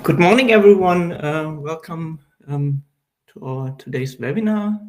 Good morning, everyone. Welcome to our today's webinar.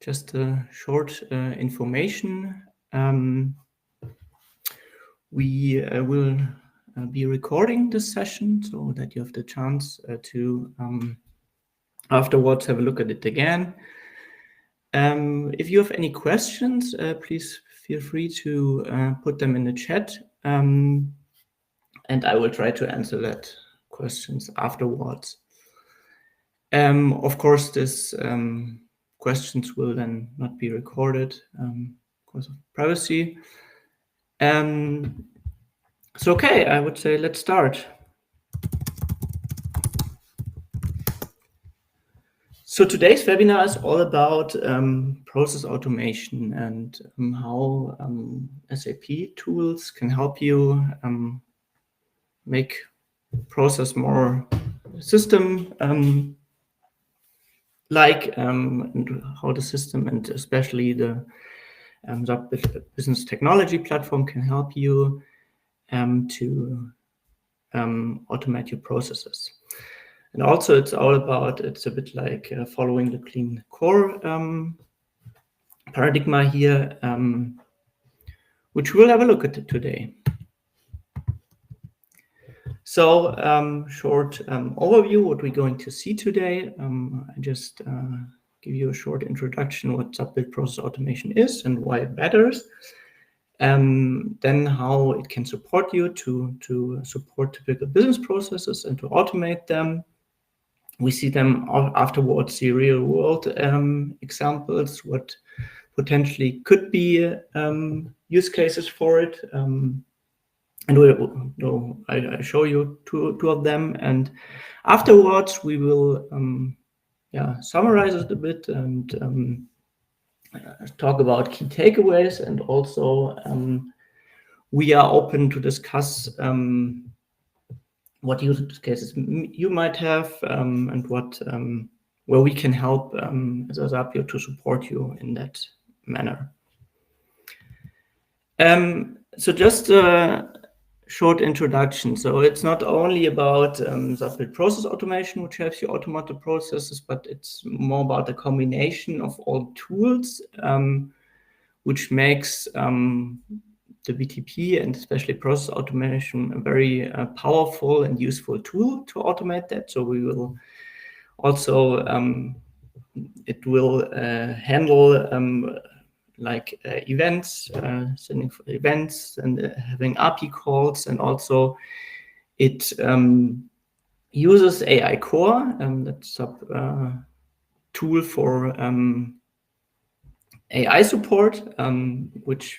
Just a short information. We will be recording this session so that you have the chance to afterwards have a look at it again. If you have any questions, please feel free to put them in the chat. And I will try to answer that questions afterwards. Of course, this questions will then not be recorded because of privacy. So okay, I would say let's start. So today's webinar is all about process automation and how SAP tools can help you make process more system and how the system and especially the business technology platform can help you to automate your processes. And also it's a bit like following the clean core paradigm here, which we'll have a look at today. So short overview, what we're going to see today. I just give you a short introduction what sub-build process automation is and why it matters. Then how it can support you to support typical business processes and to automate them. We see them afterwards, the real world examples, what potentially could be use cases for it. And I show you two of them, and afterwards we will summarize it a bit and talk about key takeaways, and also we are open to discuss what use cases you might have and what where we can help as a SAP to support you in that manner. So just short introduction. So it's not only about sub-build process automation, which helps you automate the processes, but it's more about the combination of all tools, which makes the BTP and especially process automation a very powerful and useful tool to automate that. So we will also, it will handle events, sending for events and having API calls, and also it uses AI Core, that's a tool for AI support, which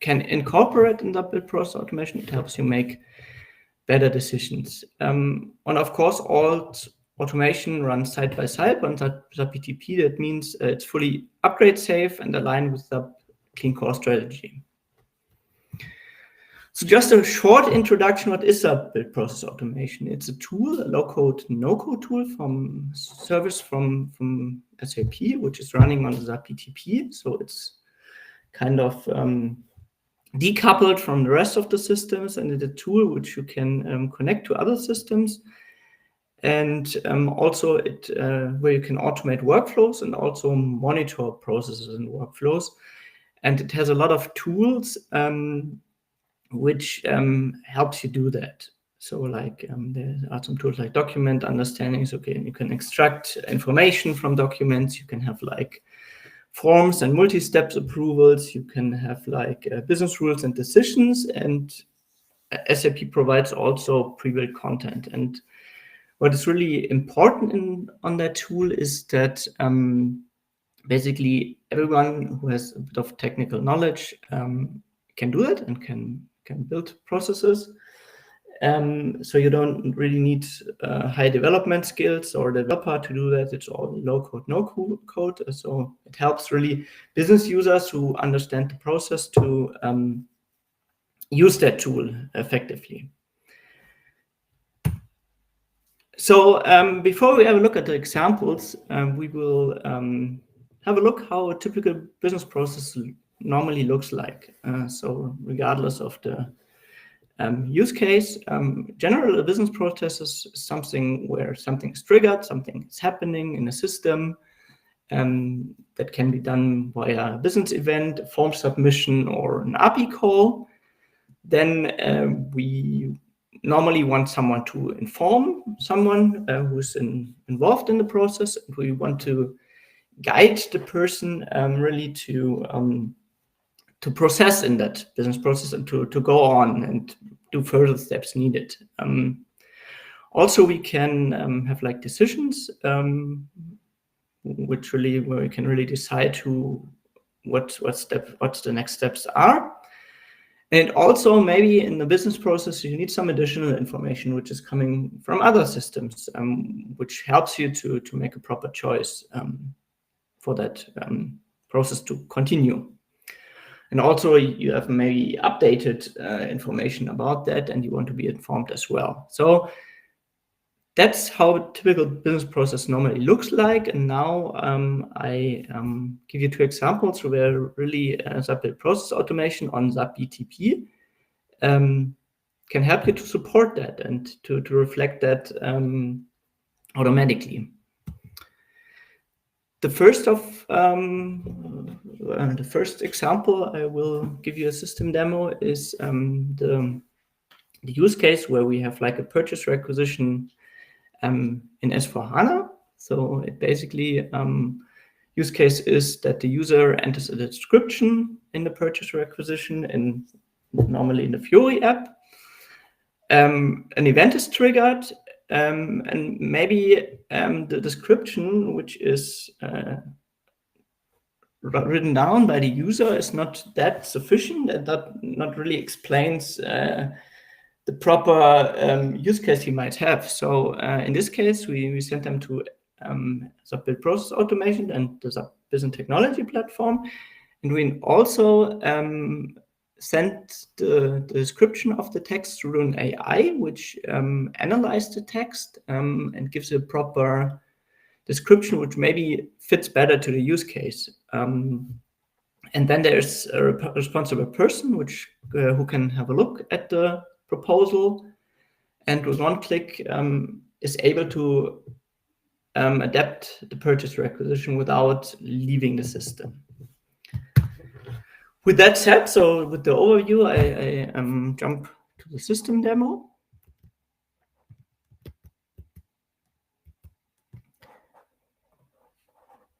can incorporate in the build process automation. It helps you make better decisions. And of course, all automation runs side by side on the BTP. That means it's fully upgrade safe and aligned with the clean core strategy. So just a short introduction, what is a build process automation? It's a tool, a low-code, no-code tool from service from SAP, which is running on the BTP. So it's kind of decoupled from the rest of the systems, and it's a tool which you can connect to other systems. And also it where you can automate workflows and also monitor processes and workflows. And it has a lot of tools which helps you do that. So like there are some tools like document understandings. Okay, and you can extract information from documents. You can have like forms and multi-steps approvals. You can have like business rules and decisions. And SAP provides also pre-built content. And what is really important on that tool is that basically everyone who has a bit of technical knowledge can do that and can build processes. So you don't really need high development skills or developer to do that. It's all low code, no code. So it helps really business users who understand the process to use that tool effectively. So before we have a look at the examples, we will have a look how a typical business process normally looks like. So regardless of the use case. General business processes is something where something is triggered, something is happening in a system. That can be done via a business event, a form submission, or an API call. Then we normally want someone to inform someone who's involved in the process. We want to guide the person really to process in that business process and to go on and do further steps needed. Also, we can have like decisions, where we can really decide what the next steps are. And also maybe in the business process, you need some additional information which is coming from other systems, which helps you to make a proper choice for that process to continue. And also you have maybe updated information about that and you want to be informed as well. So that's how a typical business process normally looks like. And now I give you 2 examples where really SAP Process Automation on SAP BTP can help you to support that and to reflect that automatically. The first example I will give you a system demo is the use case where we have like a purchase requisition in S/4HANA. So it basically use case is that the user enters a description in the purchase requisition normally in the Fiori app. An event is triggered, and maybe the description, which is written down by the user, is not that sufficient and that not really explains the proper use case he might have. So in this case, we sent them to SAP Process Automation and the SAP Business Technology platform. And we also sent the description of the text through an AI, which analyzed the text and gives a proper description, which maybe fits better to the use case. And then there's a responsible person who can have a look at the proposal, and with one click is able to adapt the purchase requisition without leaving the system. With that said, so with the overview, I jump to the system demo.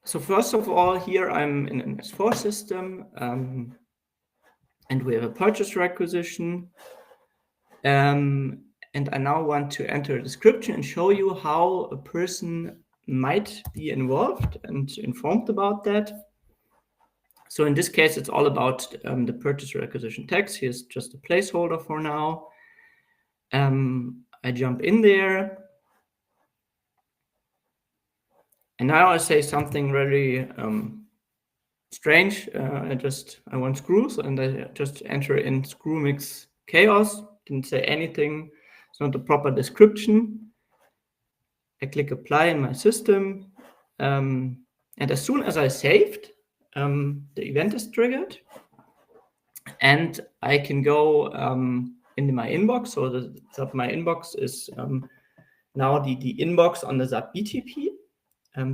So first of all, here I'm in an S4 system, and we have a purchase requisition. And I now want to enter a description and show you how a person might be involved and informed about that. So in this case, it's all about the purchase requisition text. Here's just a placeholder for now. I jump in there. And now I say something really strange. I want screws, and I just enter in screw mix chaos. Didn't say anything. It's not a proper description. I click apply in my system. And as soon as I saved, the event is triggered. And I can go into my inbox. So my inbox is now the inbox on the SAP BTP.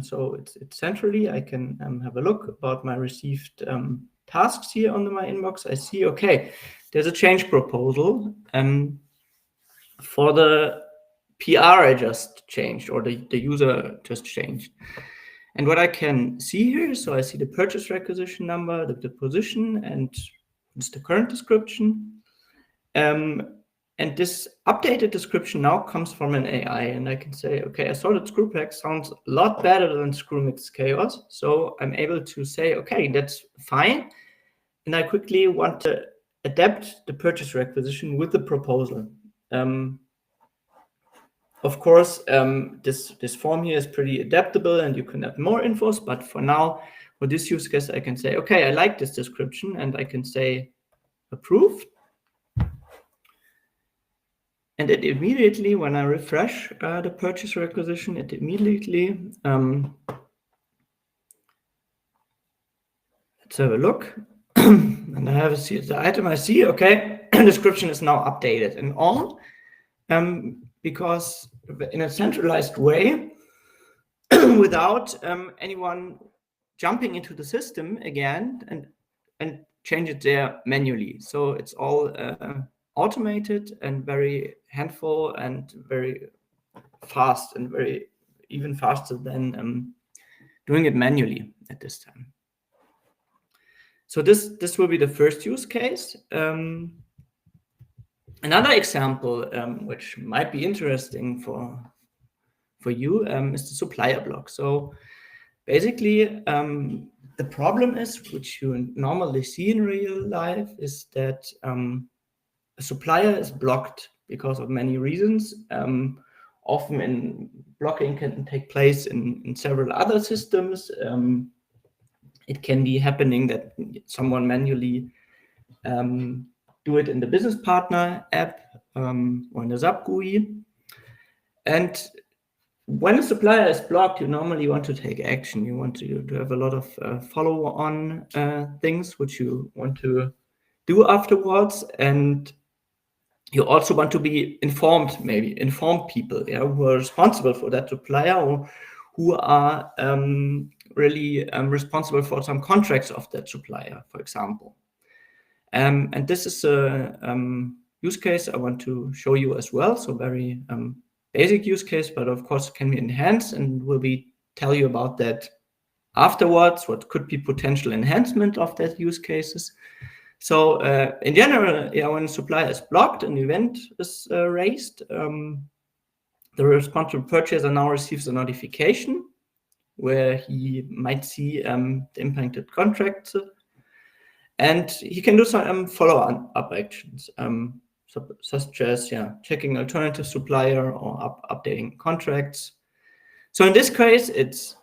So it's centrally. I can have a look about my received tasks here on my inbox. I see, okay, there's a change proposal for the PR I just changed, or the user just changed. And what I can see here, so I see the purchase requisition number, the position, and it's the current description. And this updated description now comes from an AI, and I can say, okay, I saw that screw pack sounds a lot better than screw mix chaos. So I'm able to say, okay, that's fine. And I quickly want to adapt the purchase requisition with the proposal. Of course, this form here is pretty adaptable and you can add more infos, but for now, for this use case, I can say, okay, I like this description, and I can say approve. And it immediately, when I refresh the purchase requisition, it immediately, let's have a look. And I have the item I see, okay, description is now updated, and all because in a centralized way, without anyone jumping into the system again and change it there manually. So it's all automated and very handful and very fast, and very even faster than doing it manually at this time. So this will be the first use case. Another example which might be interesting for you is the supplier block. So basically, the problem is, which you normally see in real life, is that a supplier is blocked because of many reasons. Often in blocking can take place in several other systems. It can be happening that someone manually do it in the business partner app or in the SAP GUI. And when a supplier is blocked, you normally want to take action. You want to have a lot of follow-on things which you want to do afterwards, and you also want to be informed, maybe inform people who are responsible for that supplier, or who are really responsible for some contracts of that supplier, for example. And this is a use case I want to show you as well. So very basic use case, but of course can be enhanced, and will be tell you about that afterwards, what could be potential enhancement of that use cases. So in general, when a supplier is blocked, an event is raised. The responsible purchaser now receives a notification where he might see the impacted contract, and he can do some follow-up actions, such as checking alternative supplier or updating contracts. So in this case, it's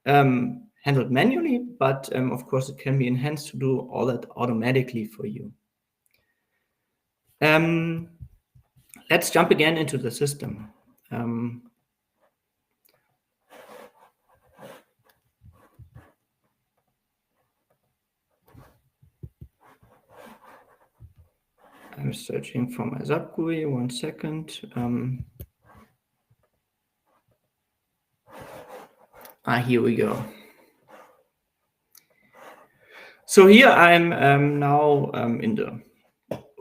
handled manually, but of course it can be enhanced to do all that automatically for you. Let's jump again into the system. I'm searching for my SAP GUI, 1 second. Here we go. So here I'm now in the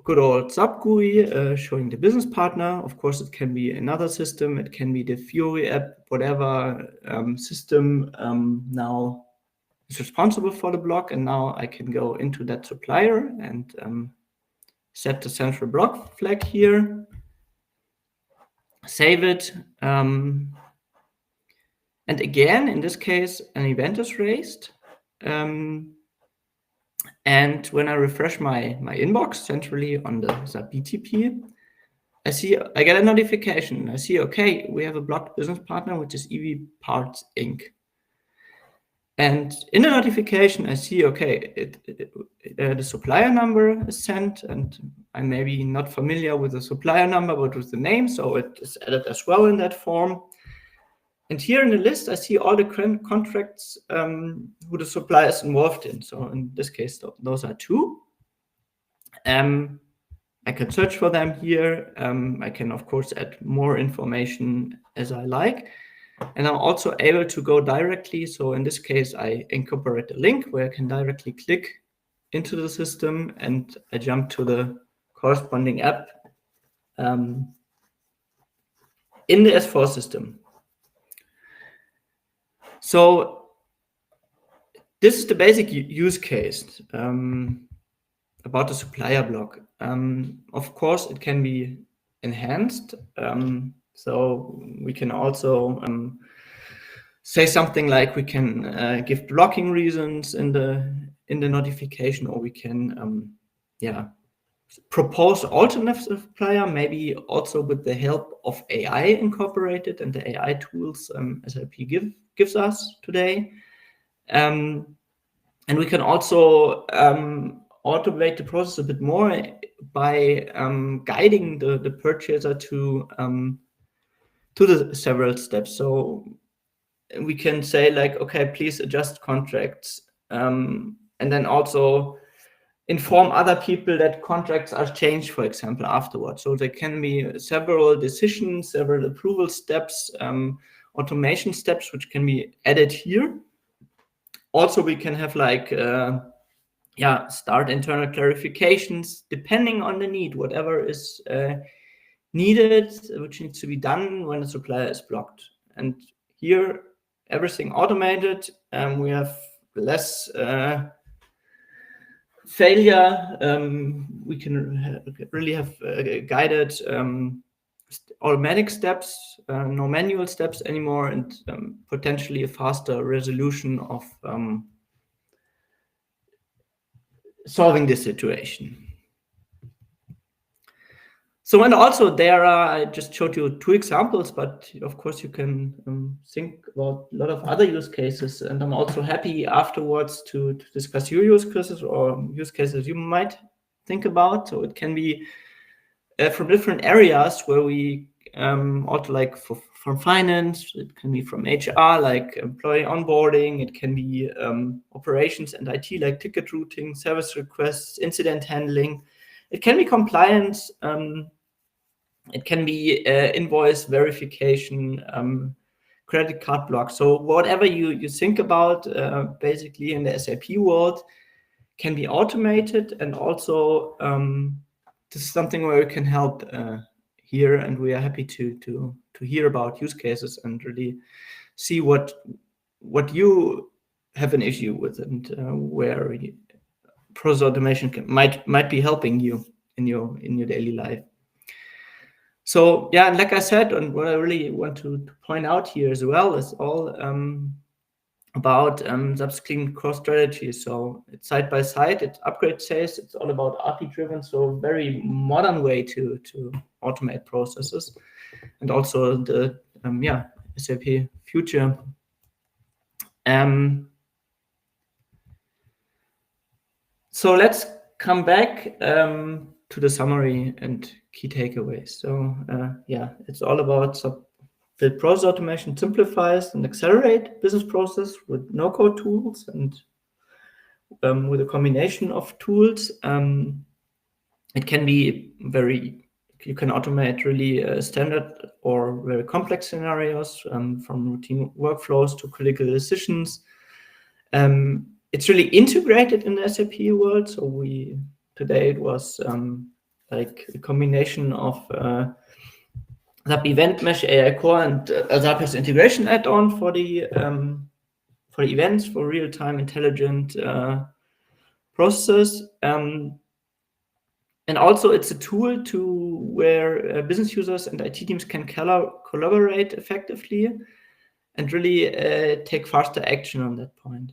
good old SAP GUI, showing the business partner. Of course, it can be another system. It can be the Fiori app, whatever system now is responsible for the block. And now I can go into that supplier and set the central block flag here, save it. And again, in this case, an event is raised. And when I refresh my inbox centrally on the SAP BTP, I get a notification. I see, okay, we have a blocked business partner, which is EV Parts Inc. And in the notification, I see, okay, the supplier number is sent, and I'm maybe not familiar with the supplier number, but with the name, so it is added as well in that form. And here in the list, I see all the contracts who the supplier is involved in. So in this case, those are 2. I can search for them here. I can, of course, add more information as I like. And I'm also able to go directly. So in this case, I incorporate a link where I can directly click into the system, and I jump to the corresponding app in the S4 system. So this is the basic use case about the supplier block. Of course, it can be enhanced. So we can also say something like we can give blocking reasons in the notification, or we can propose alternative supplier, maybe also with the help of AI incorporated and the AI tools SAP gives us today. And we can also automate the process a bit more by guiding the purchaser to the several steps. So we can say like, okay, please adjust contracts, and then also inform other people that contracts are changed, for example, afterwards. So there can be several decisions, several approval steps, automation steps, which can be added here. Also, we can have like, start internal clarifications depending on the need, whatever is needed, which needs to be done when a supplier is blocked. And here, everything automated, we have less failure. We can really have guided automatic steps, no manual steps anymore, and potentially a faster resolution of solving this situation. So, and also there are, I just showed you 2 examples, but of course you can think about a lot of other use cases, and I'm also happy afterwards to discuss your use cases or use cases you might think about. So it can be from different areas where we also like from finance, it can be from HR, like employee onboarding, it can be operations and IT, like ticket routing, service requests, incident handling. It can be compliance, it can be invoice verification, credit card block. So whatever you think about, basically in the SAP world, can be automated, and also this is something where we can help here, and we are happy to hear about use cases and really see what you have an issue with, and where process automation might be helping you in your daily life. So yeah, and like I said, and what I really want to point out here as well is all about SAP's clean core strategy. So it's side by side, it's upgrade sales, it's all about API driven, so very modern way to automate processes, and also the SAP future. So let's come back to the summary and key takeaways. So it's all about the process automation simplifies and accelerate business process with no-code tools and with a combination of tools. It can be you can automate really standard or very complex scenarios, from routine workflows to critical decisions. It's really integrated in the SAP world. So today it was like a combination of SAP Event Mesh, AI Core, and SAP's integration add-on for the events, for real-time intelligent processes. And also it's a tool where business users and IT teams can collaborate effectively and really take faster action on that point.